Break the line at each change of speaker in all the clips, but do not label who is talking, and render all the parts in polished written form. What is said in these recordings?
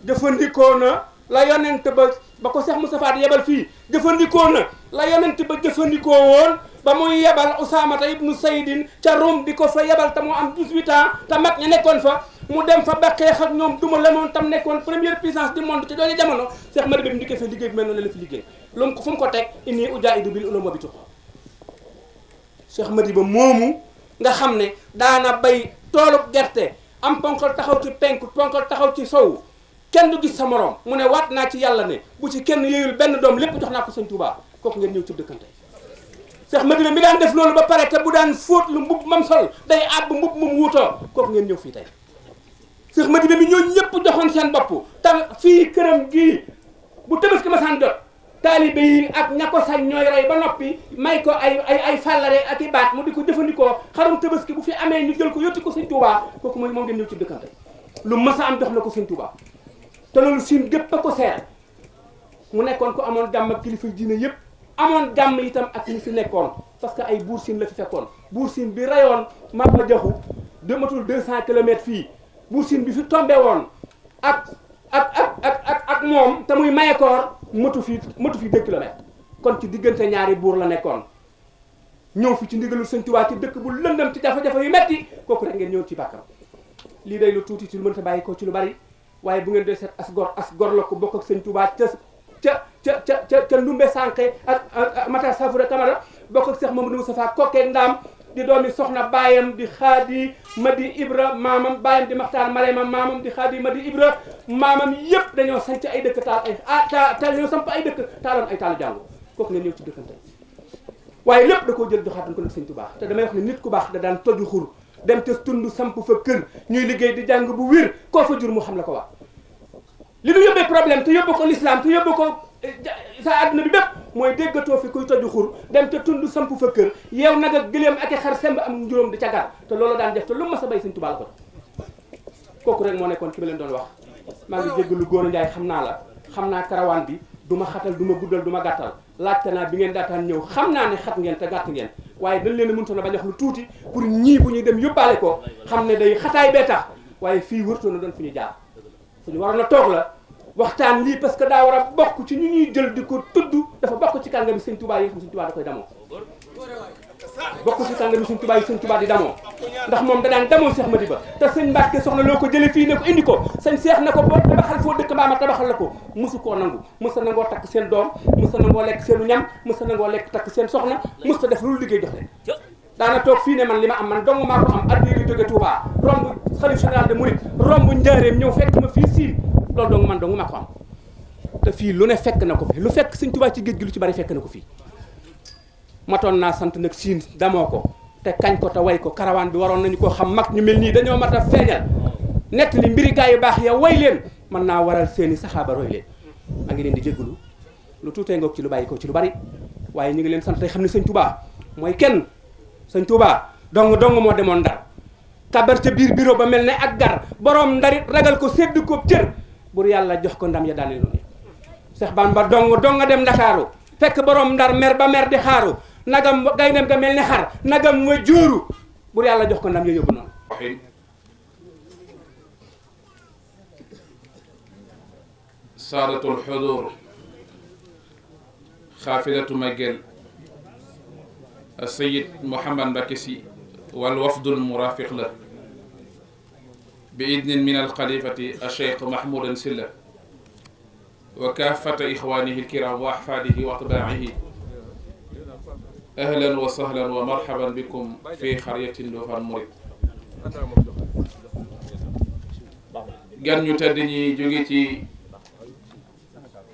jëfandikoo na la yonent ba ko Cheikh Moustapha di yebal fii jëfandikoo na la yonent ba jëfandikoo woon ba muy yebal Usaamata ibnu Saydin ca Rum di ko fa yebal te mu am 18 ans te mag ña nekkoon fa mu dem fa ba xeex ak ñoom duma la moon tam nekkoon première puissance du monde ci doole jamono Cheikh Madi bi mu dikkee fa liggéey bi mel noonu la fi liggéey lu mu fu mu ko teg inni ujaahidu bil ulum bi tuq Cheikh Madi ba moomu nga xam ne daana bay toolub gerte am ponkal taxaw ci penku ponkal taxaw ci sow kenn du gis sa morom mu ne waat naa ci yàlla ne bu ci kenn yéeyul benn doom lépp jox naa ko sëñ Touba kooku ngeen ñëw ci dëkkante Cheikh Madi mi daan def loolu ba pare te bu daan fóot lu mbub mam sol day àbb mbub mum wuutoo kooku ngeen ñëw fii tey Cheikh Madi mi ñoo ñëpp joxoon seen bopp tam fii këram gii bu Tabaski masaan jot taalibe yi ak ña ko sañ ñooy rey ba noppi may ko ay fàllare ak i baat mu di ko jëfandikoo xarum Tabaski bu fi amee ñu jël ko yotti ko sëñ Touba kooku mooy moom ngeen ñëw ci dëkkante lu mas a am jox na ko sëñ Touba te loolu siin gépp a ko seer mu nekkoon ko amoon jàmm ak kilifa diine yëpp amoon jàmm itam ak ñi fi nekkoon parce que ay buur siin la fi fekkoon buur siin bi rayoon Maba Jaxu dematul 200 kilomètres fii buur siin bi fi tombé woon ak moom te muy mayekoor matu fi 2 kilomètres kon ci diggante ñaari buur la nekkoon ñëw fi ci ndigalul sëñ Tuubaa ci dëkk bu lëndëm ci jafe-jafe yu metti kooku rek ngeen ñëw ci bàkkam lii day lu tuuti ci lu mën ta bàyyi ko ci lu bari waaye bu ngeen dee seet as gor la ko bokk ak sëñ Tuubaa ca Ndumbe Sànqe ak Mata Safura Camara bokk ak Cheikh Mamadou Moustapha Kokke Ndaam di doomi soxna baayam di Xaadi Madi Ibra maamam baayam di Maxtaar Marema maamam di Xaadi Madi Ibra maamam yëpp dañoo sanc ay dëkk taal ay dañoo samp ay dëkk taaloon ay taalu jàngu kooku ngeen ñëw ci dëkkante waaye lépp da koo jël joxaat ko nag sëñ Tuubaa te damay wax ne nit ku baax da daan toju xur dem te tund samp fa kër ñuy liggéey di jàng bu wér koo fa jur mu xam la ko wax li nu yóbbee problème te yóbbu ko l'islam te yóbbu ko sa àdduna bi bépp mooy déggatoo fi kuy toju xur dem te tund samp fa kër yeew nag ak gëléem ak i xar semb am juróom di ca gar te loolu daan def te lu ma sa bay sëñ Tuubaa la ko kooku rek moo nekkoon ki ma leen doon wax maa ngi jéggalu góor Njaay xam naa la xam naa karawaan bi du ma xatal du ma guddal du ma gàttal laajte naa bi ngeen daataan ñëw xam naa ne xat ngeen te gàtt ngeen waaye dañ leen a mëntoon a bañ wax lu tuuti pour ñii bu ñuy dem yóbbaale ko xam ne day xataay bee tax waaye fii wërtoon na doon fu ñu jaar fu ñu waroon a toog la waxtaan lii parce que daa war a bokk ci ñu ñuy jël di ko tudd dafa bokk ci kàngami sëñ Tuubaa yi xam sëñ Tuubaa da koy damoo bokk ci kàngami sëñ Tuubaa yi sëñ Tuubaa di damoo ndax moom da daan damoo Cheikh Madi ba te sëñ Mbàkke soxna loo ko jële fii ne ko indi ko sëñ Cheikh na ko boo tabaxal foo dëkk mbaa ma tabaxal la ko mosu koo nangu mos a nangoo takk seen doom mos a nangoo lekk seenu ñam mos a nangoo lekk takk seen soxna mos a def lu liggéey jox leen daana toog fii ne man li ma am man dong maa ko am addi yu jóge Touba romb xalif général de Mouride romb njaareem ñëw fekk ma fii siin loolu dong man dong maa ko am te fii lu ne fekk na ko fi lu fekk sëñ Tuubaa ci géej gi lu ci bari fekk na ko fii matoon naa sant nag siin damoo ko te kañ ko te way ko karawaan bi waroon nañu koo xam mag ñu mel nii dañoo mat a feeñal nett li mbiri gaa yu baax ya way leen mën naa waral seeni saxaaba roy leen maa ngi leen di jéggalu lu tuutee ngoog ci lu bàyyi ko ci lu bari waaye ñu ngi leen sant tey xam ne sëñ Tuubaa mooy kenn sëñ Tuubaa dong moo demoon Ndar kabar ca biir bureau ba mel ne ak gar borom ndarit ragal ko sédd ko cër bur yàlla jox ko ndam ya daane lu ne Seex Bamba dong nga dem Ndakaaru fekk borom Ndar mer ba mer di xaaru nagam gaynde ga mel ne xar nagam wa jóoru bur yàlla jox ko ndam ya yóbbu noonu
saadatul xudur xaafilatu Maguel السيد محمد مبكسي والوفد المرافق له بإذن من الخليفة الشيخ محمود سلة وكافة إخوانه الكرام وأحفاده وأتباعه أهلا وسهلا ومرحبا بكم في قرية Ndofane Mouride gan ñu tedd ñi jóge ci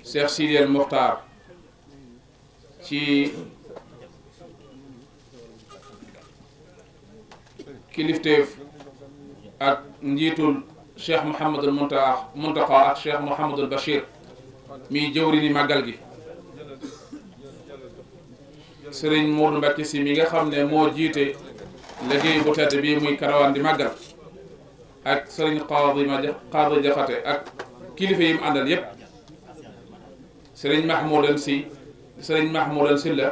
Cheikh Sidi El Mokhtar ci kilifteef ak njiitul Cheikh Mouhamadul Muntaqa ak Cheikh Mouhamadul Bachir mi jëwri ni màggal gi sëriñ Mourou Mbacke si mi nga xam ne moo jiite liggéey bu tedd bii muy karawaan di màggal ak sëriñ Qaadi Jaxate ak kilifa yi mu àndal yépp sëriñ Mahmoudan Silla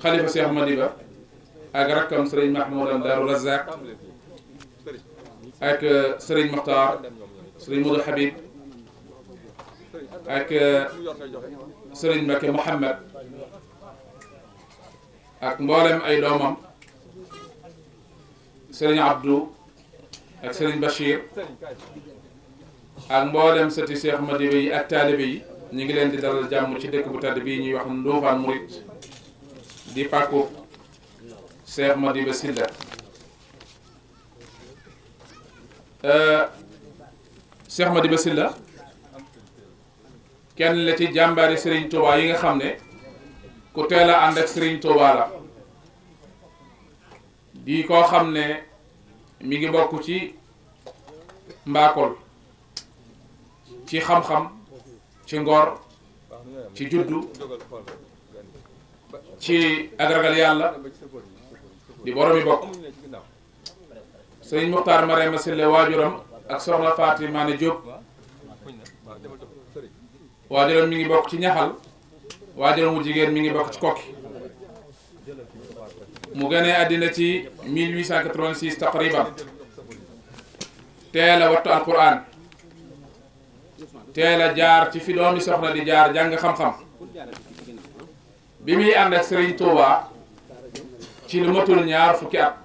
xalifa Cheikh Madiba ak rakkam sëriñ Mahmoudan Daaru Razaq ak Serigne Mokhtar Serigne Modou Habib ak Serigne Mbacke Mouhamed ak mboolem ay doomam Serigne Abdou ak Serigne Bachir ak mboolem sëti Cheikh Madiba yi ak taalibe yi ñu ngi leen di dalal jàmm ci dëkk bu tedd bii ñuy wax Ndofane Mouride di pàkku Cheikh Madiba Sylla Cheikh Madiba Sylla kenn la ci jàmbaari Serigne Touba yi nga xam ne ku teel a ànd ak Serigne Touba la di koo xam ne mi ngi bokk ci mbaakol ci xam-xam ci ngor ci juddu ci ak ragal yàlla di boromi bokk Serigne Muxtaar Marema Sylla waajuram ak soxna Fatima ne Diop waajuram mi ngi bokk ci ñaxal waajuram mu jigéen mi ngi bokk ci kokki mu gënee àddina ci 1886 taqriban teel a wattu alquran teel a jaar ci fi doomi soxna di jaar jàng xam-xam bi muy ànd ak Serigne Touba ci lu matul ñaar fukki at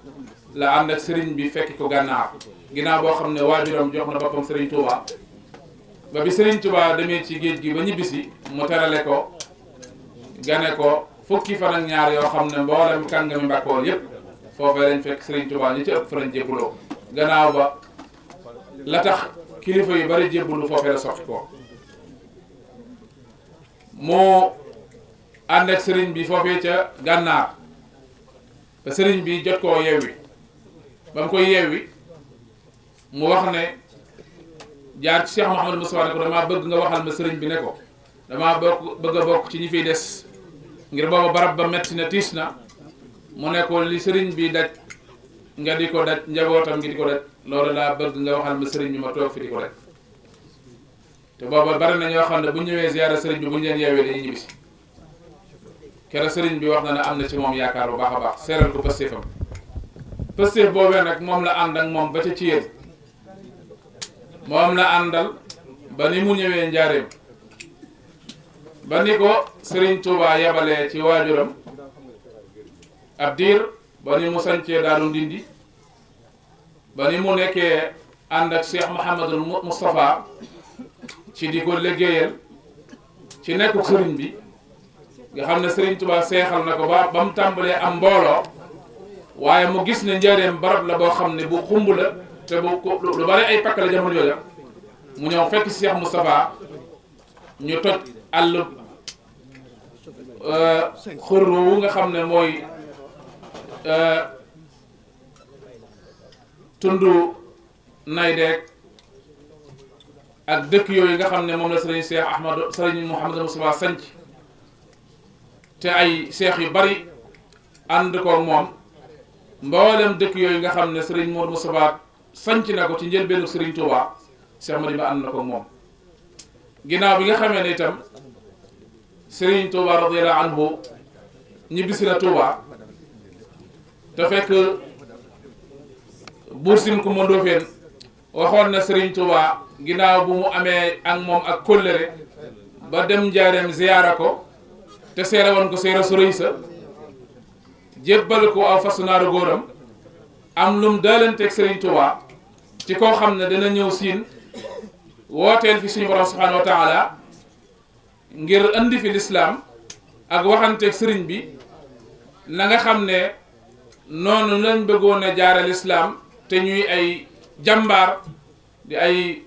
la ànd ak Serigne bi fekk ko gànnaar ginnaaw boo xam ne waajuram jox na boppam Serigne Touba ba bi Serigne Touba demee ci géej gi ba ñibbisi mu terale ko gane ko fukki fan ak ñaar yoo xam ne mboolem kàngami Mbàkkool yépp foofee lañ fekk Serigne Touba ñi ci ëpp fa lañ jébbuloo gannaaw ba la tax kilifa yu bari jébbulu foofee la soxi ko moo ànd ak Serigne bi foofee ca gànnaar te Serigne bi jot koo yewwi ba mu koy yewwi mu wax ne jaar ci Cheikh Mouhamadou Moustapha ne ko damaa bëgg nga waxal ma Serigne bi ne ko damaa bëgg a bokk ci ñi fiy des ngir booba barab ba metti na tiis na mu ne ko li Serigne bi daj nga di ko daj njabootam ngi di ko daj loolu laa bëgg nga waxal ma Serigne bi ma toog fi di ko daj te booba bari na ñoo xam ne bu ñëwee ziyaara Serigne bi bu ñu leen yeewee dañuy ñibbisi keroog Serigne bi wax na ne am na ci moom yaakaar bu baax a baax seeral ko pëstéefam pëstéef boobee nag moom la ànd ak moom ba ca ci yéen moom la àndal ba ni mu ñëwee njaareem ba ni ko Serigne Touba yabalee ci waajuram ab diir ba ni mu sancee Daaru Ndindi ba ni mu nekkee ànd ak Cheikh Mouhamadul Moustapha ci di ko liggéeyal ci nekku Serigne bi nga xam ne Serigne Touba seexal na ko ba mu tàmbalee am mbooloo waaye mu gis ne njaareem barab la boo xam ne bu xumb la te bu lu bari ay pakk la jamono jooja mu ñëw fekk Cheikh Moustapha ñu toj àll xur wu nga xam ne mooy tundu Naydeek ak dëkk yooyu nga xam ne moom la Serigne Cheikh Ahmadou Serigne Mouhamadou Moustapha sanc te ay seex yu bari ànd ko moom mboolem dëkk yooyu nga xam ne Serigne Modou Moustapha sanc na ko ci njëlbeenu Serigne Touba Cheikh Madiba ànd na ko moom ginnaaw bi nga xamee ne itam Serigne Touba radiyallahu anhu ñibbisi na Touba te fekk Buur Sine Coumba Ndofféne waxoon na Serigne Touba ginnaaw bu mu amee ak moom ak kóllëre ba dem njaareem ziyaara ko te seere woon ko seere su rëy sa jébbal ko aw fasu naaru góoram am lum daalanteeg Serigne Touba ci koo xam ne dana ñëw siin wooteel fi suñu borom subhanahu wa taala ngir andi fi lislaam ak waxanteeg Serigne bi na nga xam ne noonu lañ bëggoon a jaare lislaam te ñuy ay jàmbaar di ay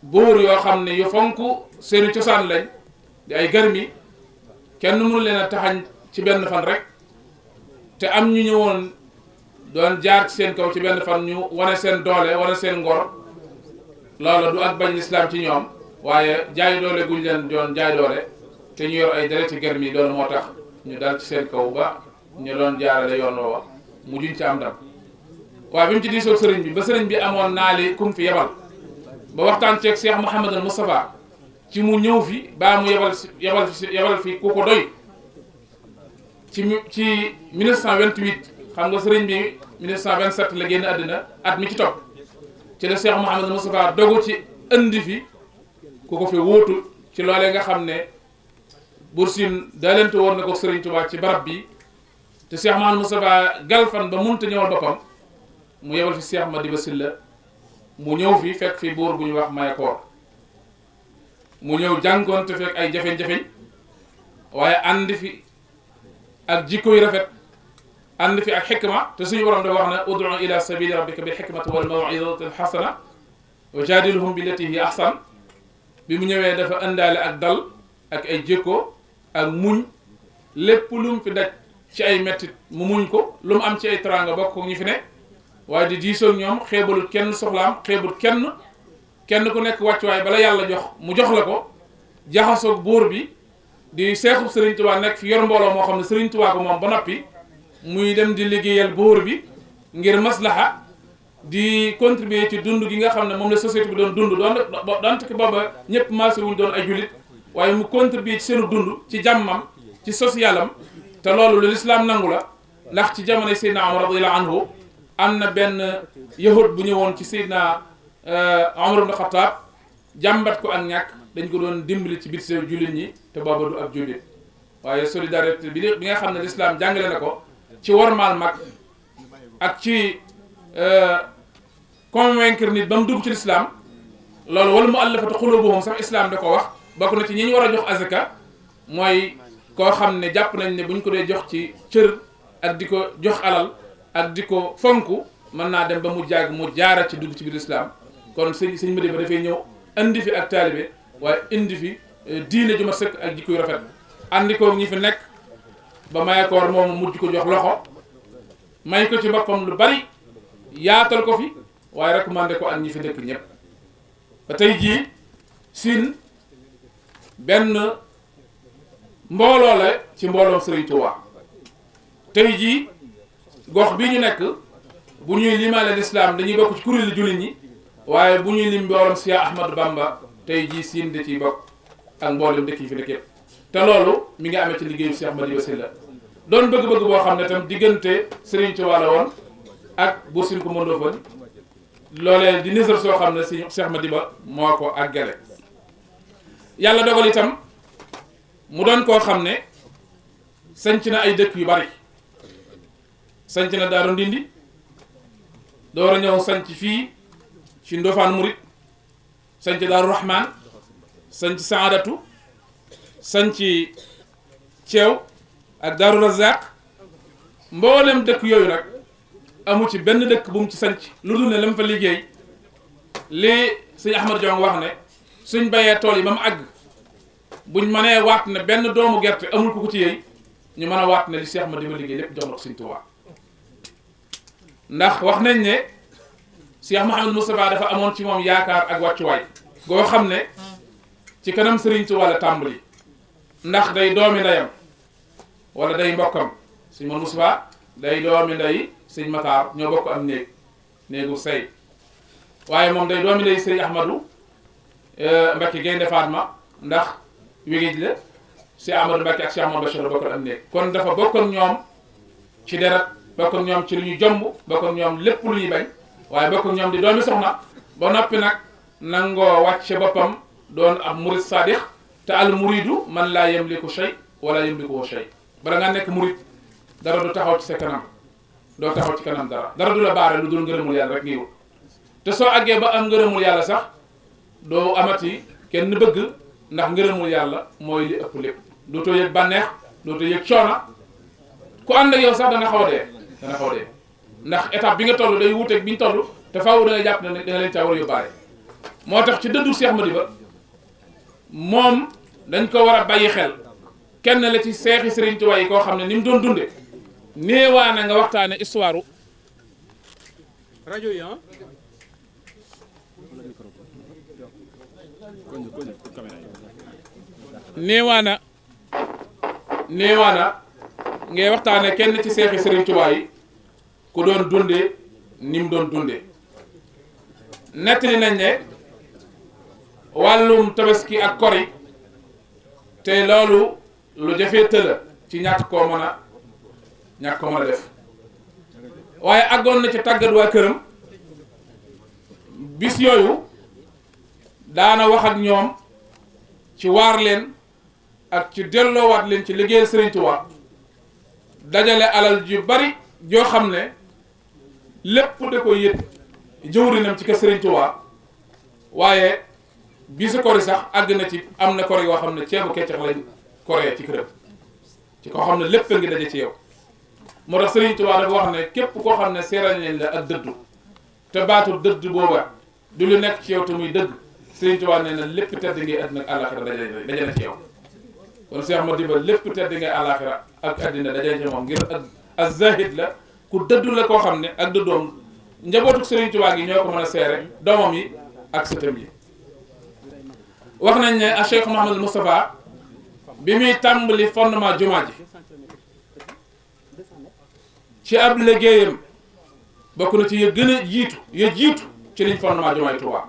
buur yoo xam ne yu fonk seeni cosaan lañ di ay garmi kenn mënu leen a taxañ ci benn fan rek te am ñu ñëwoon doon jaar ci seen kaw ci benn fan ñu wane seen doole wane seen ngor loola du ak bañ lislaam ci ñoom waaye jaay doole guñ leen doon jaay doole te ñu yor ay dereti garmi loolu moo tax ñu dal ci seen kaw ba ñu doon jaarale yoon woowa mu juñ ci am ndam waaye bi mu ci diisoog sëriñ bi ba sëriñ bi amoon naali kum fi yebal ba waxtaan ceeg Cheikh Mouhamadul Moustapha ci mu ñëw fi baa mu yebal fi ku ko doy ci 1928 xam nga sëriñ bi 1927 la génn àddina at mi ci topp ci la Cheikh Mouhamadou Moustapha dogu ci indi fi ku ko fi wuutu ci loolee nga xam ne Buur Siin daalente woon na ko Sëriñ Tuubaa ci barab bi te Cheikh Mouhamadou Moustapha galfan ba munta ñëwal boppam mu yebal fi Cheikh Madiba Sylla mu ñëw fi fekk fi buur bu ñu wax Mayakoor mu ñëw jànkoon te fekk ay jafeñ-jafeñ waaye ànd fi ak jikko yu rafet ànd fi ak xikma te suñu borom da wax na ud'u ila sabili rabbika bil hikmati wal maw'izati al hasana wa jadilhum billati hiya ahsan bi mu ñëwee dafa indaale ak dal ak ay jikko ak muñ lépp lu mu fi daj ci ay mettit mu muñ ko lu mu am ci ay teraanga bokk ko ñu fi ne waaye di diisoo ñoom xeebalut kenn soxlaam xeebut kenn ku nekk wàccuwaay bala yàlla jox mu jox la ko jaxasoog buur bi di seexub Sëriñ Tuubaa nekk fi yor mbooloo moo xam ne Sëriñ Tuubaa ko moom ba noppi muy dem di liggéeyal buur bi ngir maslaha di contribuer ci dund gi nga xam ne moom la société bi doon dund doon ki booba ñëpp maase wuñ doon ay jullit waaye mu contribuer ci seenu dund ci jàmmam ci socialam te loolu lu lislaam nangu la ndax ci jamono Seydina Omar radiyallahu anhu am na benn yahud bu ñëwoon ci Seydina Omar ibn Khattab jàmbat ko ak ñàkk dañ ko doon dimbali ci biir seen jullit ñi te booba du ab jullit waaye solidarité bi nga xam ne lislaam jàngale na ko ci wormaal mag ak ci convaincre nit ba mu dugg ci lislaam loolu wala mu allafatu xulubuhum sax islaam da ko wax bokk na ci ñi ñu war a jox azaka mooy koo xam ne jàpp nañ ne buñ ko dee jox ci cër ak di ko jox alal ak di ko fonk mën naa dem ba mu jàgg mu jaara ci dugg ci biir lislaam kon sëñ Madiba dafay ñëw indi fi ak taalibe waaye indi fi diine ju ma sëkk ak jikko yu rafet andi ko ñi fi nekk ba Mayakoor moom mujj ko jox loxo may ko ci boppam lu bari yaatal ko fi waaye recommandé ko ak ñi fi dëkk ñëpp ba tey jii Siin benn mbooloo la ci mbooloom Sëriñ Tuubaa tey jii gox bi ñu nekk bu ñuy limaale lislaam dañuy bokk ci kuréelu jullit ñi waaye bu ñuy lim mbooloom Cheikh Ahmadou Bamba tey jii Siin da ciy bokk ak mboolem dëkk yi fi nekk yëpp te loolu mi ngi amee ci liggéeyu Cheikh Madiba Sylla doon bëgg-bëgg boo xam ne tam diggante Sëriñ Tuubaa la woon ak Buur Siin Kumba Ndoofeen loolee di nisar soo xam ne si Cheikh Madiba moo ko àggale yàlla dogal itam mu doon koo xam ne sanc na ay dëkk yu bari sanc na Daaru Ndindi door a ñëw sanc fii ci Ndofane Murit sanc Daaru Rahman sanc Saadatu sanc Ceew ak Daaru Razaq mboolem dëkk yooyu nag amu ci benn dëkk bu mu ci sanc lu dul ne la mu fa liggéey li sëñ Ahmad Jong wax ne suñ bayee tool yi ba mu àgg buñ mënee waat ne benn doomu gerte amul ku ko ci yëy ñu mën a waat ne li Cheikh Madiba liggéey lépp jox na ko Sëñ Tuubaa ndax wax nañ ne Cheikh Mouhamadou Moustapha dafa amoon ci moom yaakaar ak wàccuwaay goo xam ne ci kanam Sëriñ Tuubaa la tàmbali ndax day doomi ndeyam wala day mbokkam Sëñ Mouhamadou Moustapha day doomi ndey Sëñ Matar ñoo bokk am néegu sëy waaye moom day doomi ndey Sëriñ Ahmadou Mbacké Gaynde Fatma ndax wégéej la Cheikh Ahmadou Mbacké ak Cheikh Amadou Bachir la bokkal am néeg kon dafa bokkoon ñoom ci deret bokkoon ñoom ci lu ñu jomb bokkoon ñoom lépp lu ñuy bañ waaye bokkoon ñoom di doomi soxna ba noppi nag nangoo wàcce boppam doon ab murid sadix te al muridu man laa yamliku shay wala yamliku shay bala nga nekk murid dara du taxaw ci sa kanam doo taxaw ci kanam dara du la baare lu dul ngërëmul yàlla rek ngi wut te soo àggee ba am ngërëmul yàlla sax doo amati kenn bëgg ndax ngërëmul yàlla mooy li ëpp lépp dootoo yëg bànneex dootoo yëg coona ku ànd ak yow sax dana xaw a dee ndax étape bi nga toll day wuuteeg bi ñu toll te faaw da nga jàpp ne da nga leen caa war a yóbbaale moo tax ci dëddu Cheikh Madiba moom dañ ko war a bàyyi xel kenn la ci seexi Sëriñ Tuubaa yi koo xam ne ni mu doon dunde néewaana nga waxtaane histoire rajo yi néewaana ngay waxtaane kenn ci seexi Sëriñ Tuubaa yi ku doon dunde ni mu doon dunde nettali nañ ne wàllum tabaski ak kori te loolu lu jafee tëla ci ñàkk koo mën a def waaye àggoon na ci tàggat waa këram bis yooyu daana wax ak ñoom ci waar leen ak ci delloowaat leen ci liggéeyal Sëriñ Tuubaa dajale alal ju bari joo xam ne lépp da koy yët jëwrinam ci kër Sëriñ Tuubaa waaye bisu kori sax àgg na ci am na kori yoo xam ne ceebu keccax lañ koree ci këram ci koo xam ne lépp a ngi daje ci yow moo tax Sëriñ Tuubaa dafa wax ne képp koo xam ne seeral leen la ak dëddu te baatu dëdd booba du lu nekk ci yow te muy dëgg Sëriñ Tuubaa nee na lépp tedd ngay àddina ak àllaaxira daje na ci yow kon Cheikh Madiba lépp tedd ngay àllaaxira ak àddina daje na ci moom ngir ak zahid la ku dëddu la koo xam ne ak dëddoom njabootu Sëriñ Tuubaa gi ñoo ko mën a seere doomam yi ak sëtam yi wax nañ ne a Cheikh Mouhamadou Moustapha bi muy tàmbali fondement jumaa ji ci ab liggéeyam bokk na ci ya gën a jiitu ci liñ fondement jumaay Touba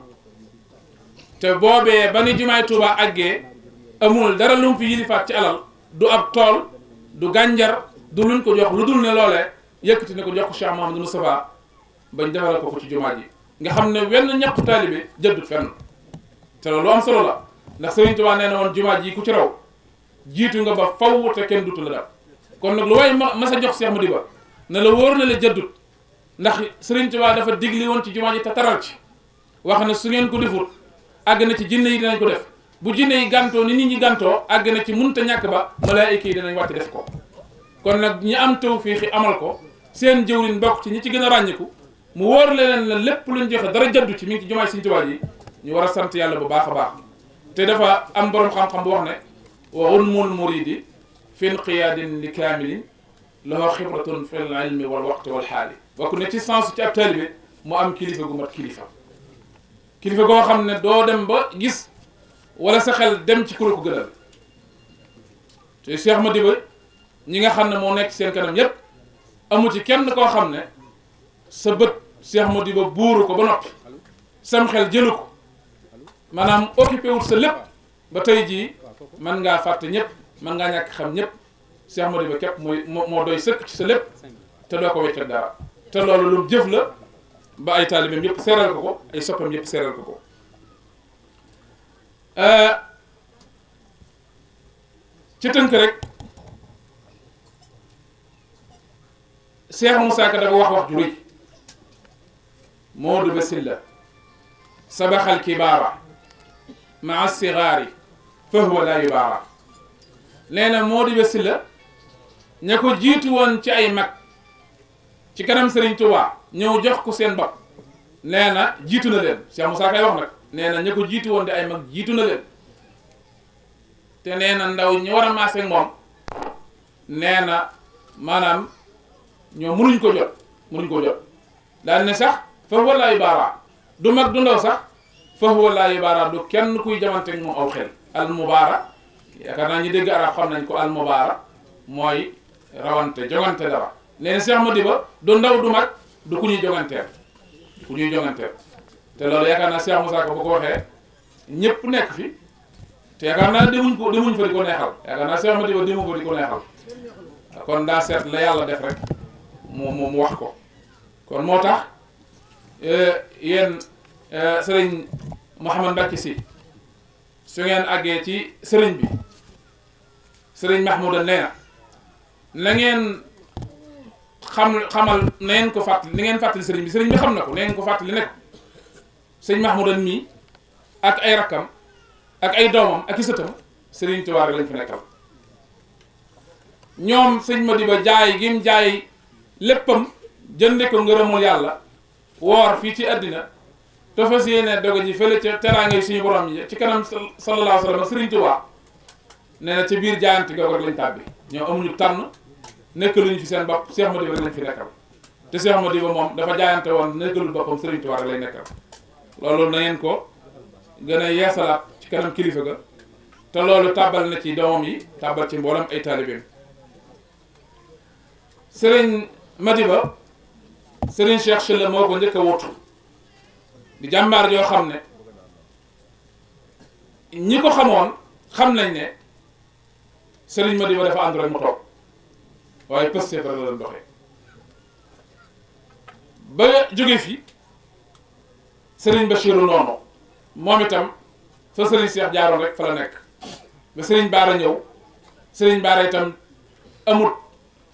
te boobee ba ni jumaay Touba àggee amul dara lu mu fi yilifaat ci alal du ab tool du gànjar du luñ ko jox lu dul ne loolee yëkkati ne ko jox ko Cheikh Mouhamadou Moustapha bañ defal ko ci jumaa ji nga xam ne wenn ñàkku taalibe jëddut fenn te loolu am solo la ndax Sëriñ Tuubaa nee na woon jumaa ji ku ci raw jiitu nga ba faw te kenn dutu la dal kon nag lu way ma sa jox Cheikh Madiba ne la wóor na la jëddut ndax Sëriñ Tuubaa dafa digli woon ci jumaa ji te taral ci wax ne su ngeen ko defut àgg na ci jinne yi dinañ ko def bu jinne yi gàntoo ni nit ñi gàntoo àgg na ci munta ñàkk ba malaayika yi dinañ wàcc def ko kon nag ñi am tawfiixi amal ko seen jëwriñ bokk ci ñi ci gën a ràññiku mu wóor leen la lépp luñ joxe dara jaddu ci mi ngi ci jumaay Sëriñ Tuubaa ji ñu war a sant yàlla bu baax a baax te dafa am borom xam-xam bu wax ne wa unmul muridi fi inqiyaadin li kaamilin lahu xibratun fi l ilmi wal waqti wal xaali bokk ne ci sens ci ab taalibe mu am kilifa gu mat kilifa goo xam ne doo dem ba gis wala sa xel dem ci kuréel ko gënal te Cheikh Madiba ñi nga xam ne moo nekk seen kanam yépp amu ci kenn koo xam ne sa bët Cheikh Madiba buuru ko ba noppi sam xel jëlu ko maanaam occupé wut sa lépp ba tey jii mën ngaa fàtte ñëpp mën ngaa ñàkk xam ñëpp Cheikh Madiba képp moo doy sëkk ci sa lépp te doo ko wecc dara te loolu lu jëf la ba ay taalibeem yëpp seeral ko ko ay soppam yëpp seeral ko ko ci tënk rek Cheikh Moussa Ka dafa wax ju rëy Modou Ba Silla sabaxal kibaara maa sigaari fa huwa laa yubaara nee na Modou Ba Silla ña ko jiitu woon ci ay mag ci kanam Serigne Touba ñëw jox ko seen bopp nee na jiitu na leen Cheikh Moussa Kay wax nag nee na ña ko jiitu woon di ay mag jiitu na leen te nee na ndaw ñi war a maase ak moom nee na maanaam ñoo mënuñ ko jot daal ne sax fa huwa laa yubaara du mag du ndaw sax fa huwa laa yubaara du kenn kuy jamante ak moom aw xel al mubaara yaakaar naa ñi dégg arab xam nañ ko al mubaara mooy rawante jongante dara nee na Cheikh Madiba du ndaw du mag du ku ñuy jonganteel te loolu yaakaar naa Cheikh Moussa Ka bu ko waxee ñëpp nekk fi te yaakaar naa demuñ fa di ko neexal yaakaar naa Cheikh Madiba demu ko di ko neexal kon daa seet la yàlla def rek mu wax ko kon moo tax yéen sëriñ Mouhamad Mbacke si su ngeen àggee ci sëriñ bi sëriñ Mahmouda nee na ngeen xamal na ngeen ko fàttali ni ngeen fàttali sëriñ bi xam na ko na ngeen ko fàttali nekk sëriñ Mahmouda mii ak ay rakkam ak ay doomam ak i sëtam sëriñ Tuubaa rek lañ fi nekkal ñoom sëñ Madiba jaay gim jaay léppam jënde ko ngërëmul yàlla woor fii ci àddina te fas yéene doge ji fële ca teraanga yi suñu borom yi ci kanam sallallahu alayhi wa sallam sëriñ Tuubaa nee na ci biir jaayante googu rek lañ tàbbi ñoo amuñu tànn nekk luñu fi seen bopp Cheikh Madiba rek lañ fi nekkal te Cheikh Madiba moom dafa jaayante woon nekkalul boppam sëriñ Tuubaa rek lay nekkal loolu na ngeen ko gën a yeesalaat ci kanam kilifa ga te loolu tàbbal na ci doomam yi tàbbal ci mboolem ay taalibeem sëriñ Madiba sëriñ Cheikh Sylla moo ko njëkk a wutu di jàmbaar joo xam ne ñi ko xamoon xam nañ ne sëriñ Madiba dafa ànd rek mu toog waaye pëstef rek la doon doxee ba jóge fi sëriñ Bachiru noonu moom itam fa sëriñ Cheikh jaaroon rek fa la nekk ba sëriñ Baara ñëw sëriñ Baara itam amut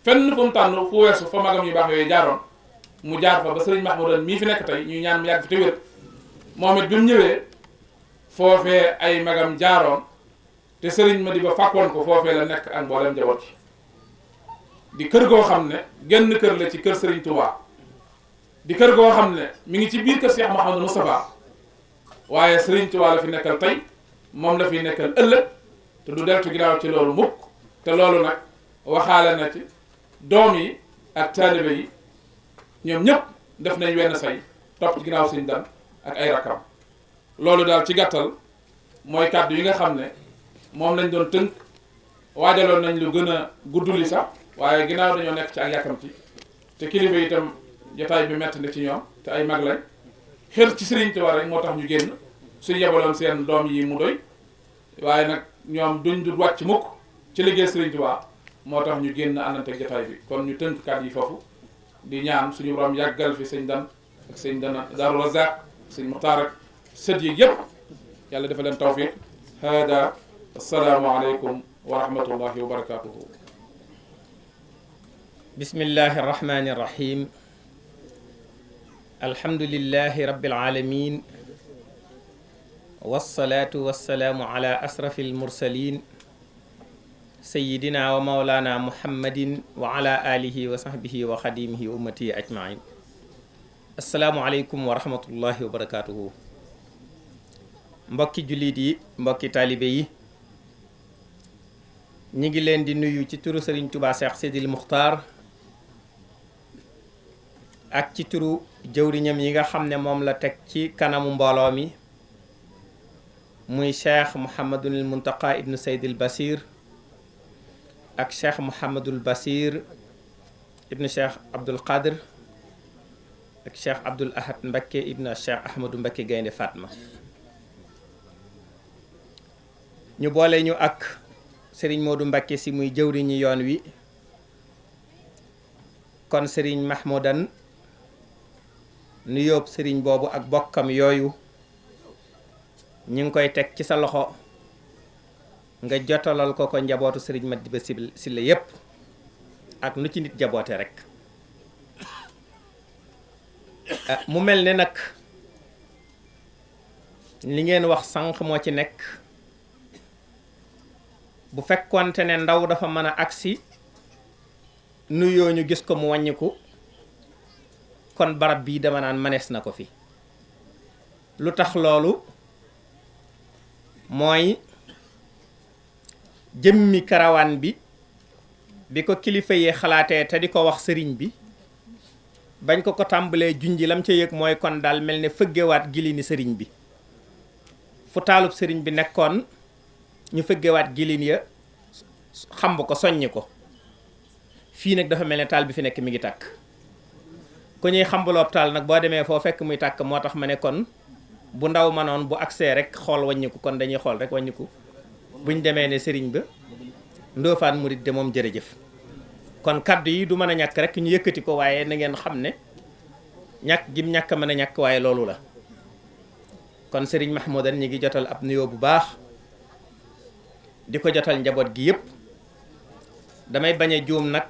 fenn fu mu tànn fu weesu fa magam yu baax yooyu jaaroon mu jaar fa ba sëriñ Mahmoudan mii fi nekk tey ñuy ñaan mu yàgg fi te wér moom it bi mu ñëwee foofee ay magam jaaroon te sëriñ ma di ba fàkkoon ko foofee la nekk ak mboolem njaboot yi di kër goo xam ne genn kër la ci kër sëriñ Touba di kër goo xam ne mi ngi ci biir kër Cheikh Mouhamadou Moustapha waaye sëriñ Touba la fi nekkal tey moom la fi nekkal ëllëg te du deltu ginnaaw ci loolu mukk te loolu nag waxaale na ci doom yi ak taalibe yi ñoom ñëpp def nañ wenn say topp ci ginnaaw sëñ Dan ak ay rakkam loolu daal ci gàttal mooy kàddu yi nga xam ne moom lañ doon tënk waajaloon nañ lu gën a gudduli sax waaye ginnaaw dañoo nekk ci ak yàkkamti te kilifa itam jotaay bi metti na ci ñoom te ay mag lañ xër ci sëriñ Tuubaa rek moo tax ñu génn suñ yebaloon seen doom yi mu doy waaye nag ñoom duñ du wàcc mukk ci liggéey sëriñ Tuubaa moo tax ñu génn àndante ak jotaay bi kon ñu tënk kàddu yi foofu di ñaan suñu borom yàggal fi sëñ Dan ak sëñ Dan Daaru Razaq sëñ Muxtaar ak sët yi yëpp yàlla dafa leen tawfiq hada assalaamu aleykum wa rahmatullahi wa barakatuhu
bismillahi arrahmani irrahim alhamdulillahi rabbil alamin wassalaatu wassalaamu ala asrafi almursalin sayidina wa maulana muhammadin wa ala alihi wa sahbihi wa xadimihi wa ummatihi ajmain assalaamu aleykum wa rahmatullahi wa barakatuhu mbokki jullit yi mbokki taalibe yi ñi ngi leen di nuyu ci turu Sëriñ Tuubaa Seex Sidil Muxtaar ak ci turu jëwriñam yi nga xam ne moom la teg ci kanamu mbooloo mi muy Cheikh Mouhamadul Muntaqa ibnu Seydil Basir ak Cheikh Mouhamadul Basir ibnu Cheikh Abdul Qadir ak Cheikh Abdul Ahad Mbakke ibnu Cheikh Ahmadou Mbakke Gaynde Fatma ñu boole ñu ak sëriñ Modou Mbakke si muy jëwriñi yoon wi kon sëriñ Mahmoudan nu yóbbu sëriñ boobu ak bokkam yooyu ñu ngi koy teg ci sa loxo nga jotalal ko njabootu sëriñ Madiba Sylla yépp ak nu ci nit jaboote rek mu mel ne nag li ngeen wax sànq moo ci nekk bu fekkonte ne ndaw dafa mën a agsi nuyoo ñu gis ko mu wàññiku kon barab bii dama naan manees na ko fi lu tax loolu mooy jëmmi karawaan bi ko kilifa yee xalaatee te di ko wax sëriñ bi bañ ko tàmbalee junji lam ca yëg mooy kon daal mel ne fëggewaat gili ni sëriñ bi fu taalub sëriñ bi nekkoon ñu fëggewaat gilin ya xamb ko soññi ko fii nag dafa mel ne taal bi fi nekk mi ngi tàkk ku ñuy xambaloob taal nag boo demee foo fekk muy tàkk moo tax ma ne kon bu ndaw manoon bu agsee rek xool wàññiku kon dañuy xool rek wàññiku buñ demee ne sëriñ ba Ndofane murit de moom jërëjëf kon kaddu yi du mën a ñàkk rek ñu yëkkati ko waaye na ngeen xam ne ñàkk gim ñàkk mën a ñàkk waaye loolu la kon sëriñ Mahmoudan ñi ngi jotal ab nuyoo bu baax di ko jotal njaboot gi yëpp damay bañ a juum nag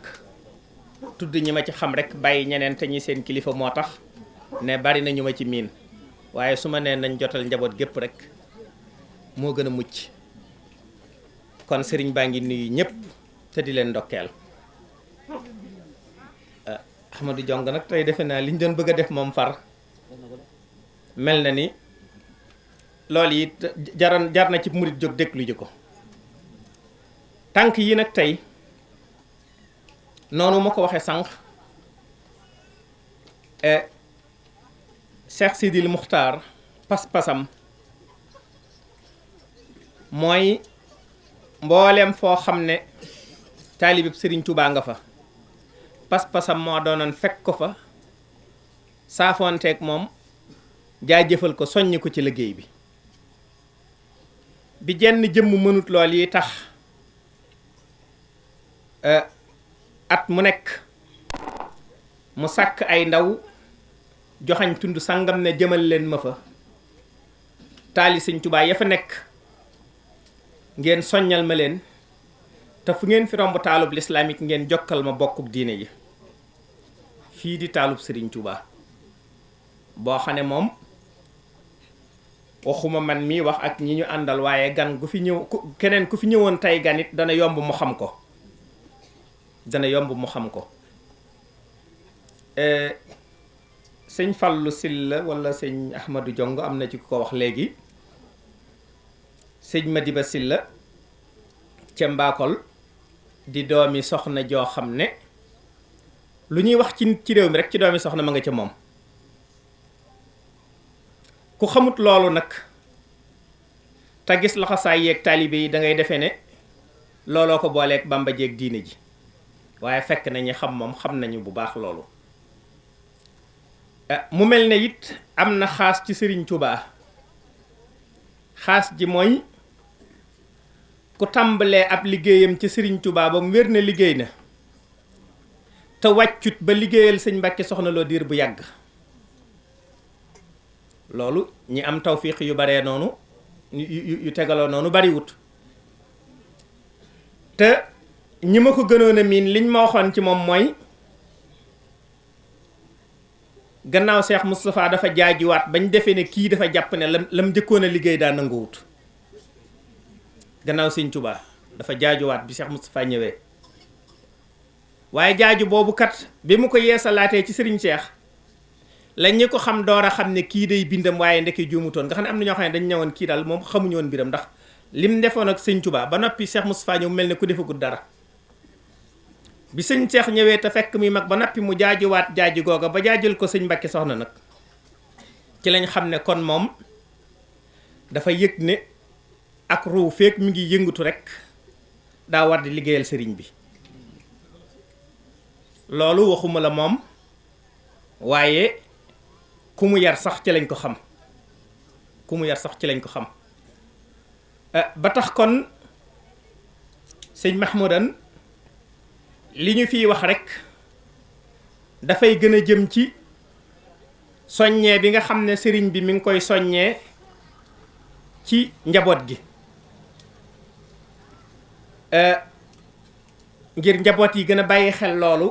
tudd ñi ma ci xam rek bàyyi ñeneen te ñi seen kilifa moo tax ne bari na ñu ma ci miin waaye su ma nee nañ jotal njaboot gépp rek moo gën a mucc kon sëriñ baa ngi nuyu ñëpp te di leen ndokkeel Ahmadou Jong nag tey defe naa liñ doon bëgg a def moom far mel na ni loolu yi jar na ci murit jóg déglu ji ko tànk yi nag tey noonu ma ko waxee sànq Cheikh Sidil Muxtaar pas-pasam mooy mboolem foo xam ne taalibib Sëriñ Tuubaa nga fa pas-pasam moo doonoon fekk ko fa saafoonteeg moom jaajëfal ko soññ ko ci liggéey bi jenn jëmm mënut lool yi tax at mu nekk mu sàkk ay ndaw joxañ tund sàngam ne jëmal leen ma fa taali sëñ Tuubaa ya fa nekk ngeen soññal ma leen te fu ngeen fi romb taalub lislaamik ngeen jokkal ma bokkuk diine yi fii di taalub sëriñ Tuubaa boo xam ne moom waxuma man mii wax ak ñi ñu àndal waaye gan gu fi ñëw keneen ku fi ñëwoon tey gan it dana yomb mu xam ko sëñ Fallu Silla wala sëñ Ahmadou Jong am na ci ku ko wax léegi sëñ Madiba Silla ca Mbakol di doomi soxna joo xam ne lu ñuy wax ci réew mi rek ci doomi soxna ma nga ca moom ku xamut loolu nag te gis laxasaay yeeg taalibe yi da ngay defee ne looloo ko booleeg Bàmba jeeg diine ji waaye fekk nañu xam moom xam nañu bu baax loolu mu mel ne it am na xaas ci Sëriñ Tuubaa xaas ji mooy ku tàmbalee ab liggéeyam ci Sëriñ Tuubaa ba mu wér ne liggéey na te wàccut ba liggéeyal sëñ Mbàkke Soxna Lo diir bu yàgg loolu ñi am tawfiq yu baree noonu yu tegaloo noonu bariwut te ñi ma ko gënoon a miin liñ ma waxoon ci moom mooy gannaaw Cheikh Moustapha dafa jaajuwaat bañ defee ne kii dafa jàpp ne lam njëkkoon a liggéey daa nanguwut gannaaw sëñ Tuubaa dafa jaajuwaat bi Cheikh Moustapha ñëwee waaye jaaju boobu kat bi mu ko yeesalaatee ci sëriñ Cheikh lañ ñi ko xam door a xam ne kii day bindam waaye ndeke juumutoon nga xam ne am na ñoo xam ne dañ ñëwoon kii daal moom xamuñu woon mbiram ndax lim defoon ak sëñ Tuubaa ba noppi Cheikh Moustapha ñëw mel ne ku defagul dara bi sëñ Cheikh ñëwee te fekk muy mag ba noppi mu jaajuwaat jaaju googa ba jaajul ko sëñ Mbàkke Soxna nag ci lañ xam ne kon moom dafa yëg ne ak ruu feek mi ngi yëngatu rek daa war di liggéeyal sëriñ bi loolu waxuma la moom waaye ku mu yar sax ci lañ ko xam ba tax kon sëñ Mahmoudan li ñu fiy wax rek dafay gën a jëm ci soññee bi nga xam ne sëriñ bi mi ngi koy soññee ci njaboot gi ngir njaboot yi gën a bàyyi xel loolu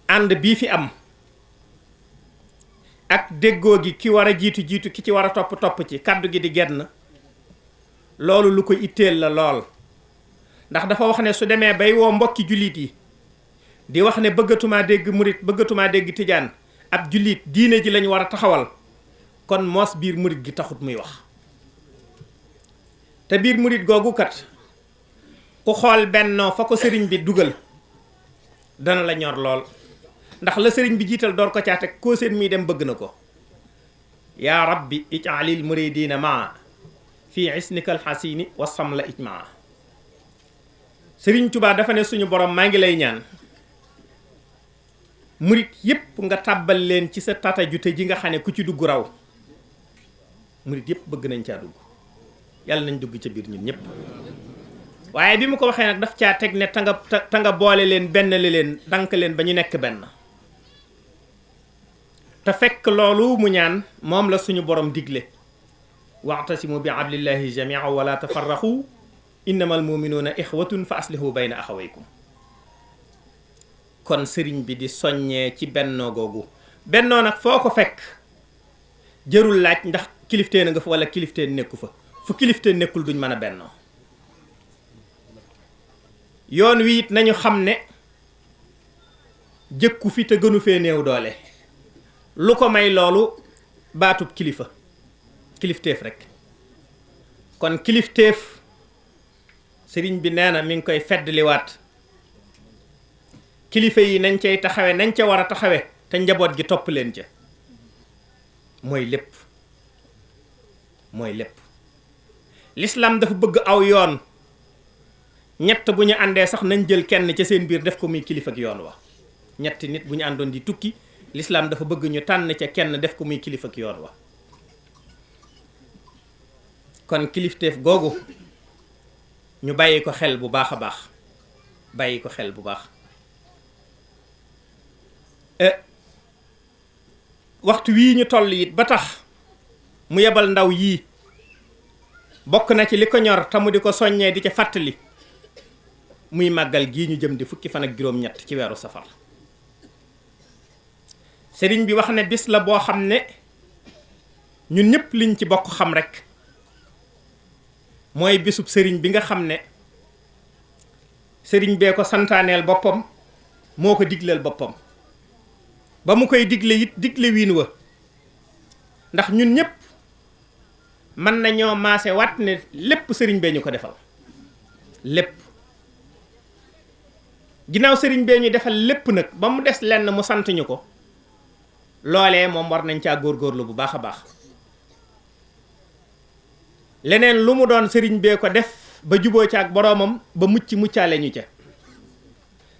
ànd bii fi am ak déggoo gi ki war a jiitu ki ci war a topp ci kàddu gi di genn loolu lu ko itteel la lool ndax dafa wax ne su demee bay woo mbokki jullit yi di wax ne bëggatumaa dégg murit bëggatumaa dégg tijaan ab jullit diine ji lañu war a taxawal kon moos biir murit gi taxut muy wax te biir murit googu kat ku xool bennoo fa ko sëriñ bi dugal dana la ñor lool ndax la sëriñ bi jiital door ko caate koo seen muy dem bëgg na ko yaa rabbi ij'alil muridina maa fii isnikal xasini wasam la ijmaa sëriñ Tuubaa dafa ne suñu borom maa ngi lay ñaan murit yépp nga tàbbal leen ci sa tata jute ji nga xam ne ku ci dugg raw murit yépp bëgg nañ caa dugg yàlla nañ dugg ca biir ñun ñépp waaye bi mu ko waxee nag daf caa teg ne ta nga boole leen benn leen dank leen ba ñu nekk benn te fekk loolu mu ñaan moom la suñu borom digle wa'tasimu bi hablillahi jami'an wala tafarraqu innamal mu'minuuna ixwatun fa aslihu bayna axawaykum kon sëriñ bi di soññee ci bennoo googu bennoo nag foo ko fekk jërul laaj ndax kilifteen a nga fa wala kilifteen nekku fa fu kilifteen nekkul duñ mën a bennoo yoon wi it nañu xam ne jëkku fi te gënu fee néew doole lu ko may loolu baatub kilifteef rek kon kilifteef sëriñ bi nee na mi ngi koy feddliwaat kilifa yi nañ cay taxawe nañ ca war a taxawe te njaboot gi topp leen ca mooy lépp l'islam dafa bëgg aw yoon ñett bu ñu àndee sax nañ jël kenn ca seen biir def ko muy kilifa ak yoon wa ñetti nit bu ñu àndoon di tukki l'islam dafa bëgg ñu tànn ca kenn def ko muy kilifa ak yoon wa kon kilifteef googu ñu bàyyi ko xel bu baax a baax waxtu wii ñu toll it ba tax mu yebal ndaw yii bokk na ci li ko ñor te mu di ko soññee di ca fàttali muy màggal gii ñu jëm di fukki fan ak juróom-ñett ci weeru safar. sëriñ bi wax ne bis la boo xam ne ñun ñëpp liñ ci bokk xam rek mooy bisub sëriñ bi nga xam ne sëriñ bee ko santaaneel boppam moo ko digleel boppam ba mu koy digle it digle wiin wa ndax ñun ñëpp mën nañoo maase wat ne lépp sëriñ bee ñu ko defal lépp ginnaaw sëriñ bee ñu defal lépp nag ba mu des lenn mu sant ñu ko loolee moom war nañ caa góorgóorlu bu baax a baax leneen lu mu doon sëriñ bee ko def ba juboo ca ak boroomam ba muccaale ñu ca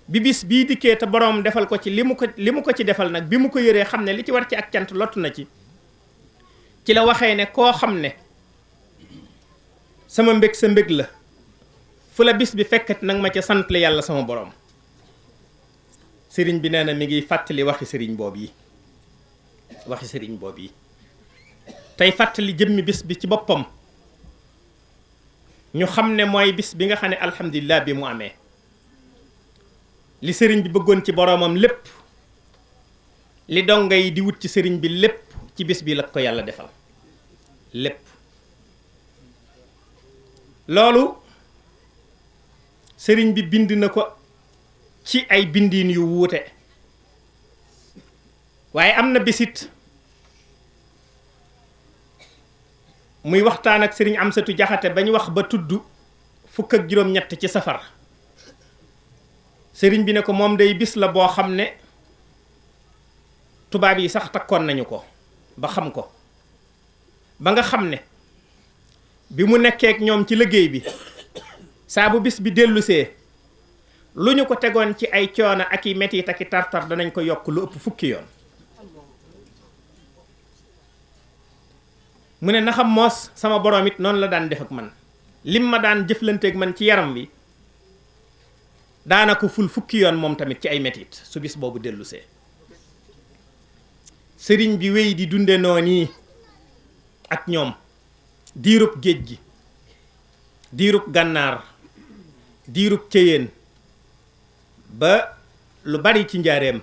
bi bis bii dikkee te boroom defal ko ci li mu ko ci defal nag bi mu ko yëree xam ne li ci war ci ak cant lottu na ci la waxee ne koo xam ne sama mbég sa mbég la fu la bis bi fekkat nag ma ca sant la yàlla sama boroom. sëriñ bi nee na mi ngi fàttali waxi sëriñ boobu yi tey fàttali jëmmi bis bi ci boppam ñu xam ne mooy bis bi nga xam ne alhamdulilah bi mu amee li sëriñ bi bëggoon ci boroomam lépp li donga yi di wut ci sëriñ bi lépp ci bis bi la ko yàlla defal lépp loolu sëriñ bi bind na ko ci ay bindiin yu wuute waaye am na bisit muy waxtaan ak sëriñ Amsatu Jaxate ba ñu wax ba tudd fukk ak juróom-ñett ci safar sëriñ bi ne ko moom day bis la boo xam ne tubaab yi sax takkoon nañu ko ba xam ko ba nga xam ne bi mu nekkee ak ñoom ci liggéey bi saa bu bis bi dellusee lu ñu ko tegoon ci ay coono ak i metit ak i tartar danañ ko yokk lu ëpp fukki yoon mu ne na xam moos sama borom it noonu la daan def ak man lim ma daan jëflanteeg man ci yaram wi daana ko ful fukki yoon moom tamit ci ay metit su bis boobu dellusee sëriñ bi wéy di dunde noonu ak ñoom diirub géej gi diirub gànnaar diirub cëyeen ba lu bari ci njaareem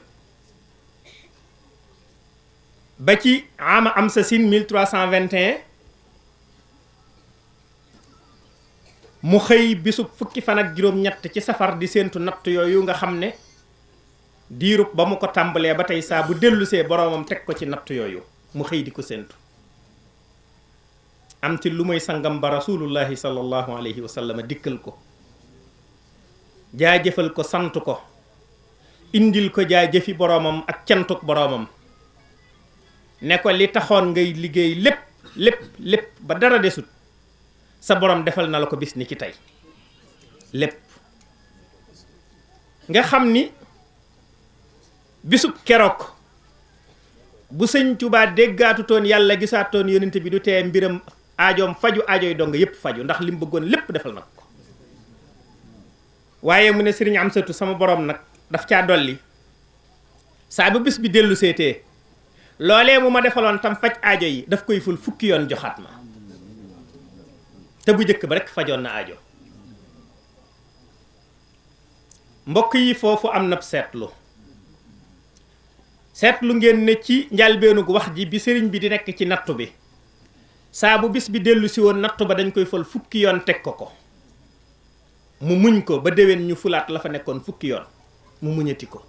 ba ci ama am sa sin 1321 mu xëy bisub fukki fan ak juróom-ñett ci safar di séentu natt yooyu nga xam ne diirub ba mu ko tàmbalee ba tey saa bu dellusee boroomam teg ko ci natt yooyu mu xëy di ko séentu am ci lu muy sangam ba rasulullahi sallallahu alayhi wa sallam dikkal ko jaajëfal ko sant ko indil ko jaajëfi boroomam ak cantuk boroomam ne ko li taxoon ngay liggéey lépp ba dara desut sa boroom defal na la ko bis ni ki tey lépp nga xam ni bisub keroog bu sëñ Tuubaa déggaatutoon yàlla gisaatoon yonent bi du tee mbiram aajoom faju aajoy dong yépp faju ndax li mu bëggoon lépp defal na ko waaye mu ne sëriñ Amsatu sama borom nag daf caa dolli saa bu bis bi dellu seetee loolee mu ma defaloon tam faj aajo yi daf koy ful fukki yoon joxaat ma te bu njëkk ba rekk fajoon na aajo mbokk yi foofu am na seetlu ngeen ne ci njalbeenug wax ji bi sëriñ bi di nekk ci nattu bi saa bu bis bi dellu si woon nattu ba dañ koy fal fukki yoon teg ko mu muñ ko ba déwén ñu fulaat la fa nekkoon fukki yoon mu muñati ko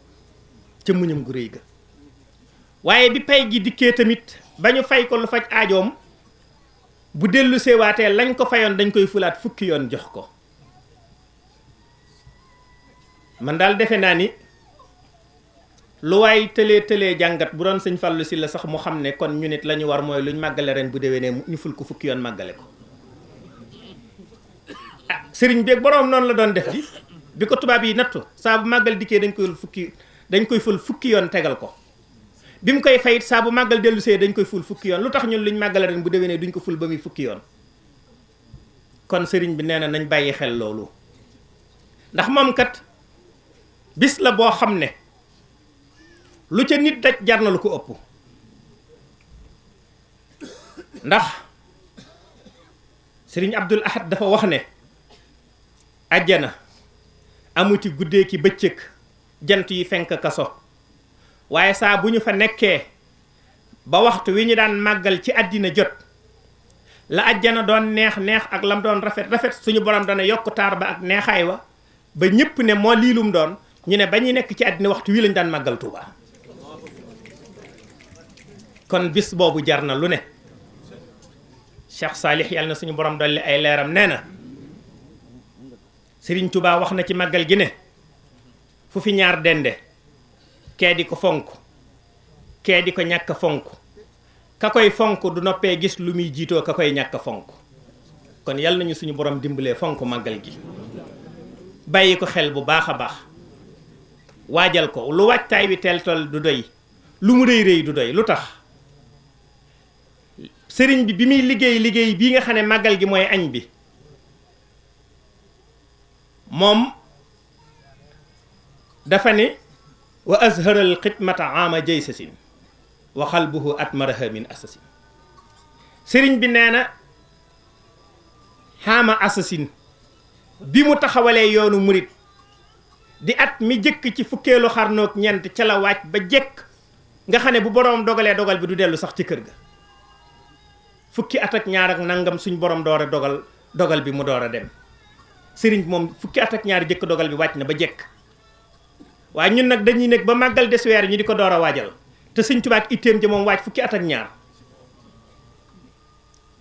ca muñam gu rëy ga waaye bi pay gi dikkee tamit ba ñu fay ko lu faj aajoom bu dellu seewaatee lañ ko fayoon dañ koy fulaat fukki yoon jox ko man daal defe naa ni lu waay tëlee jàngat bu doon sëñ Fallou si la sax mu xam ne kon ñu nit la ñu war mooy luñ màggale ren bu déwénee ñu ful ko fukki yoon màggale ko ah sëriñ beeg boroom noonu la doon def bi ko tubaab yi nattu saa bu màggal dikkee dañ koy ful fukki yoon tegal ko bi mu koy fayit saa bu màggal dellu see dañ koy ful fukki yoon lu tax ñun luñ màggale ren bu déwénee duñ ko ful ba muy fukki yoon kon sëriñ bi nee na nañ bàyyi xel loolu ndax moom kat bis la boo xam ne lu ca nit daj jar na lu ko ëpp ndax sëriñ Abdul Ahad dafa wax ne àjjana amuti guddee ki bëccëg jant yi fenk kaso waaye saa bu ñu fa nekkee ba waxtu wi ñu daan màggal ci àddina jot la àjjana doon neex neex ak lam doon rafet rafet suñu borom dana yokk taar ba ak neexaay wa ba ñëpp ne moo liilum doon ñu ne ba ñuy nekk ci àddina waxtu wi lañu daan màggal Tuuba kon bis boobu jar na lu ne Cheikh Saalix yàlla na suñu borom dolli ay leeram nee na Sëriñ Tuuba wax na ci màggal gi ne fu fi ñaar dende kee di ko fonk kee di ko ñàkk fonk ka koy fonk du noppee gis lu muy jiitoo ka koy ñàkk fonk kon yàlla nañu suñu borom dimbalee fonk màggal gi bàyyi ko xel bu baax a baax waajal ko lu waajtaay wi teel tol du doy lu mu rëy rëy du doy lu tax sëriñ bi muy liggéey bii nga xam ne màggal gi mooy añ bi moom dafa ne wa azharal xidmata ama jaysasin wa xalbuhu atmaraha min asasin sëriñ bi nee na xaama asasin bi mu taxawalee yoonu murit di at mi jëkk ci fukkeelu xarnoog ñeent ca la wàcc ba jekk nga xam ne bu boroom dogalee dogal bi du dellu sax ci kër ga fukki at ak ñaar ak nangam suñ borom door a dogal bi mu door a dem sëriñ bi moom fukki at ak ñaar jëkk dogal bi wàcc na ba jekk waaye ñun nag dañuy nekk ba màggal des weer ñu di ko door a waajal te Sëriñ Tuubaa ak itteem ji moom wàcc fukki at ak ñaar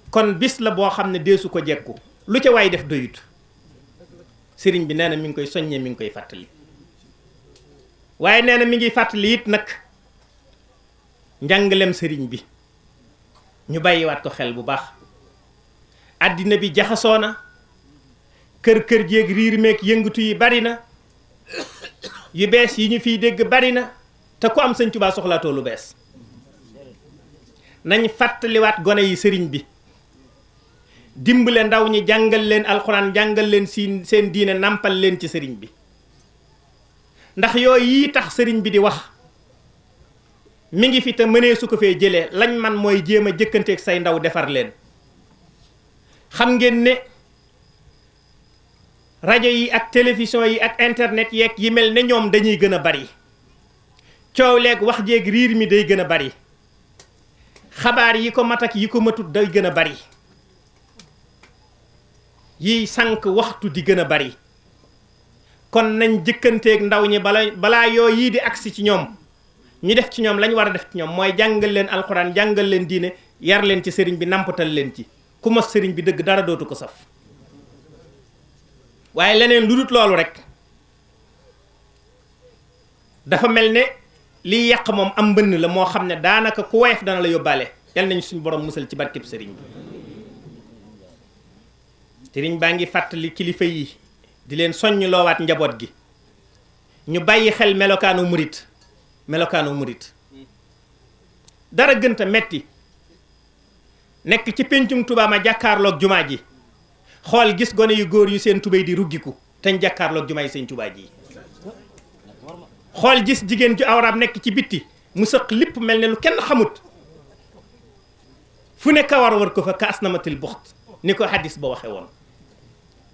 kon bis la boo xam ne deesu ko jekku lu ca waay def doyut sëriñ bi nee na mi ngi koy soññee mi ngi koy fàttali waaye nee na mi ngi fàttali it nag njàngalem sëriñ bi ñu bàyyiwaat ko xel bu baax àddina bi jaxasoo na kër jéeg riir meeg yëngatu yi bari na yu bees yi ñu fiy dégg bari na te ku am Sëñ Tuubaa soxlaatoo lu bees nañ fàttaliwaat gone yi sëriñ bi dimbale ndaw ñi jàngal leen alxuraan jàngal leen seen diine nampal leen ci sëriñ bi ndax yooyu yi tax sëriñ bi di wax mi ngi fi te mënee su ko fee jëlee lañ man mooy jéem a jëkkanteeg say ndaw defar leen xam ngeen ne rajo yi ak télévision yi ak internet yeeg yi mel ne ñoom dañuy gën a bari coow leeg wax jeeg riir mi day gën a bari xabaar yi ko mat ak yi ko matut day gën a bari yiy sànq waxtu di gën a bari kon nañ jëkkanteeg ndaw ñi balaa yoo yii di agsi ci ñoom ñu def ci ñoom lañ war a def ci ñoom mooy jàngal leen alxuraan jàngal leen diine yar leen ci sëriñ bi nampatal leen ci ku mos sëriñ bi dëgg dara dootu ko saf waaye leneen lu dut loolu rek dafa mel ne liy yàq moom am mbënn la moo xam ne daanaka ku woyof dana la yóbbaale yal nañu suñu borom musal ci barkeb sëriñ bi sëriñ baa ngi fàttali kilifa yi di leen soññ loowaat njaboot gi ñu bàyyi xel melokaanu murit dara gënta metti nekk ci péncum Tuubaa ma jàkkaarloog jumaa ji xool gis gone yu góor yu seen tubéy di ruggiku teñ jàkkaarloog jumaa yi seen Tuubaa ji xool gis jigéen ju awraam nekk ci bitti mu sëq lipp mel ne lu kenn xamut fu ne kawar war ko fa kaas na matil buxt ni ko hadis ba waxe woon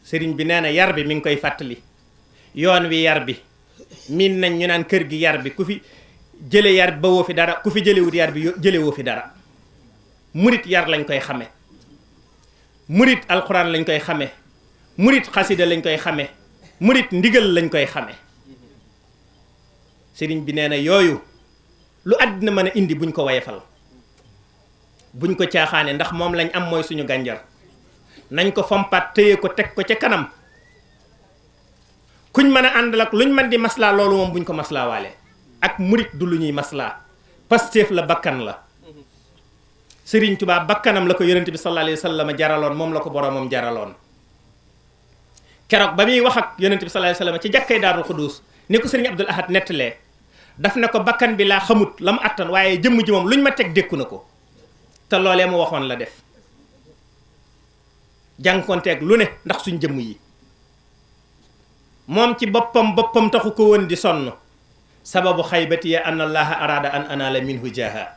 sëriñ bi nee na yar bi mi ngi koy fàttali yoon wi yar bi miin nañ ñu naan kër gi yar bi ku fi jële yar bi ba woo fi dara ku fi jëlewut yar bi jële woo fi dara murit yar lañ koy xame murit alxuraan lañ koy xame murit xasida lañ koy xame murit ndigal lañ koy xame sëriñ bi nee na yooyu lu àddina mën a indi buñ ko wayefal buñ ko caaxaane ndax moom lañ am mooy suñu gànjar nañ ko fompat téye ko teg ko ca kanam kuñ mën a àndal ak luñ mën di maslaa loolu moom buñ ko maslaa waale ak murit du lu ñuy maslaa Pastef la bakkan la Sëriñ Tuubaa bakkanam la ko yonent bi sallallahu alayhi wa sallam jaraloon moom la ko boromam jaraloon keroog ba muy wax ak yonent bi sallallahu alayhi wa sallam ci jàkkay Daarul Xuduus ni ko Sëriñ Abdul Ahad nettalee daf ne ko bakkan bi laa xamut la mu attan waaye jëmm ji moom luñ ma teg dékku na ko te loolee mu waxoon la def jànkonteeg lu ne ndax suñ jëmm yi moom ci boppam taxu ko woon di sonn sababu xaybati ya an allaha arada an anala minhu jaha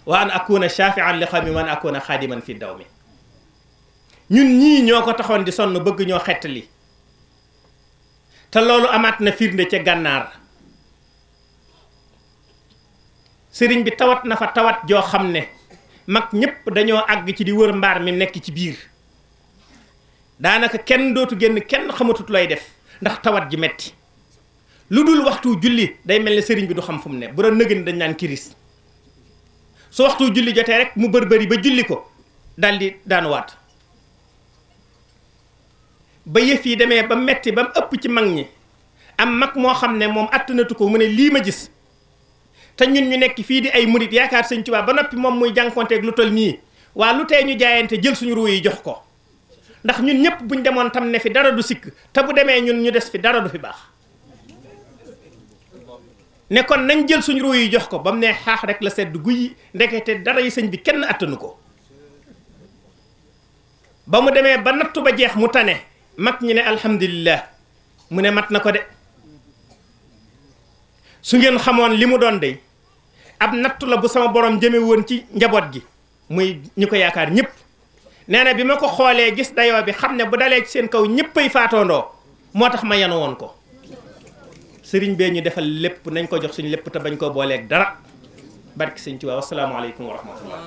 wa an akuna shafi'an li xawmi wa an akuna xaadiman fi daw mi ñun ñii ñoo ko taxoon di sonn bëgg ñoo xettali te loolu amaat na firnde ca gànnaar sëriñ bi tawat na fa tawat joo xam ne mag ñépp dañoo àgg ci di wër mbaar mi nekk ci biir daanaka kenn dootu génn kenn xamatut looy def ndax tawat ji metti lu dul waxtu julli day mel ne sëriñ bi du xam fu mu ne bu doon nëgën dañ naan kiris su waxtu julli jotee rek mu bërbëri ba julli ko daldi daanuwaat ba yëf yi demee ba metti ba mu ëpp ci mag ñi am mag moo xam ne moom attanatu ko mu ne lii ma gis te ñun ñu nekk fii di ay murit yaakaar sëñ Tuubaa ba noppi moom muy jànkonteeg lu toll nii waa lu tey ñu jaayante jël suñu ruu yi jox ko ndax ñun ñëpp buñ demoon tam ne fi dara du sikk te bu demee ñun ñu des fi dara du fi baax ne kon nañ jël suñu ruu yi jox ko ba mu ne xaax rek la sedd guy ndekete dara yi sëñ bi kenn attanu ko ba mu demee ba nattu ba jeex mu tane mag ñi ne alhamdulillah mu ne mat na ko de su ngeen xamoon li mu doon dey ab nattu la bu sama borom jëme woon ci njaboot gi muy ñu ko yaakaar ñëpp nee na bi ma ko xoolee gis dayoo bi xam ne bu dalee ci seen kaw ñëppay faatoondoo moo tax ma yanu woon ko sëriñ bee ñu defal lépp nañ ko jox suñu lépp te bañ koo booleeg dara barki sëñ Tuubaa wassalaamu aleykum wa rahmatullah